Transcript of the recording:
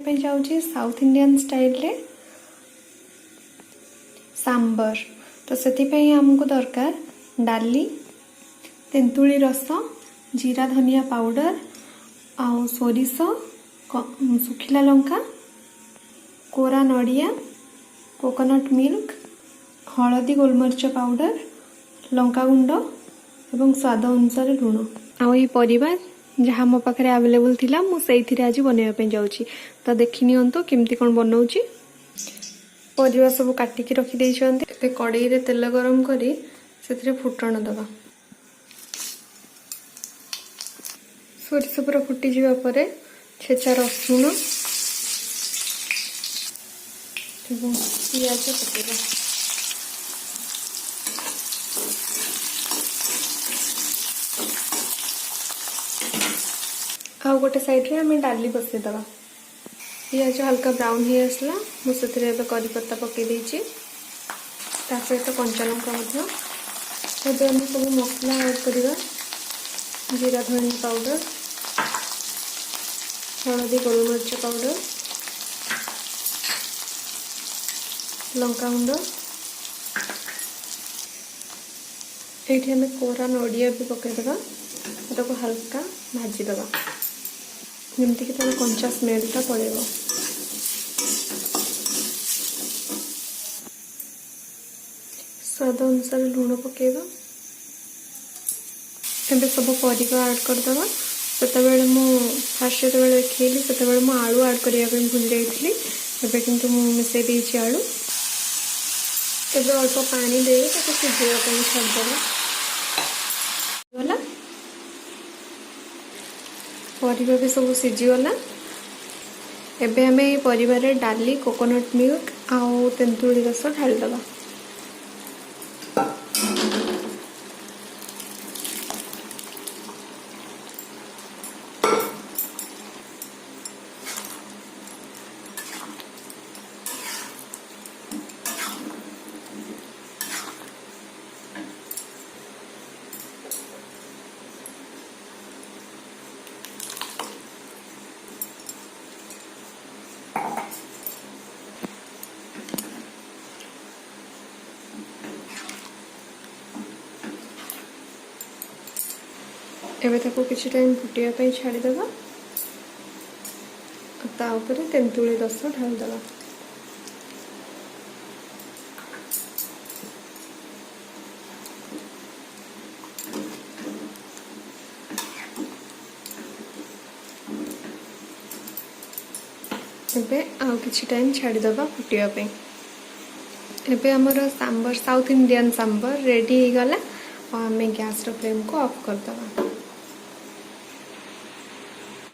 पे जाऊँगी south Indian style रे सांबर। तो से आमको दरकार डाली, तेंतुली रस, जीरा धनिया पाउडर, आउ सोरिष, सुखिला लंका, कोरा नड़िया, कोकोनट मिल्क, हलदी गोलमरीच पाउडर, लंका गुंड एवं स्वाद अनुसार लुण। आई परिवार जहाँ मो पाखे आवेलेबल थिला मुझे आज बनवाई जाऊँगी। तो देखी नियंतु केमती कौन बनाऊँगी। परिवा सब काटिकी रखी कड़ई रे तेल गरम करी से फुटण दबा। सोरिष पूरा फुटी जावा परे छेचा रसुण एवं पियाज पकेଇବା। आउ गोटे साइड रे हमें डाली बसईदबा। पियाज हल्का ब्राउन हो आसला मुझे करी पत्ता पकई देछि, ता सहित कंचा लंका मध्य। एबे हम सब मसला ऐड करिवा। जीरा धनिया पाउडर, हलदी गोलमरीच पाउडर, लंका गुंड, ये हमें कोरा नड़िया भी पकईदबा। को हल्का भाजीदबा जमती कि तार कंचा स्मेलटा पड़ेगा। स्वाद अनुसार लुण पकेଇବା। एबे सब परिवा ऐड करदबा। सेतेबेले मु फास्ट जेतेबेले देखैली सेतेबेले मु आलू ऐड करिया पे भूल जाइथिली। एबे किंतु मु मिसै देछि आलू। एबे अल्प पानी दे ताको सिझेया पे छाडदबा। गला परिवा भी सब सिझीगला। एबे हमें ये परिवार रे डाली, कोकोनट मिल्क आउ तेंतुली रस ढालीदबा। एबे ताको किसी टाइम फुटिया पे छाड़ीदबा। ता ऊपर तेंतुली रस ढालीदबा। एबे आउ किसी टाइम छाड़ीदबा फुटिया पे। एबे हमर sambar South Indian sambar ready हो गला। आम गैस फ्लेम को ऑफ करदबा।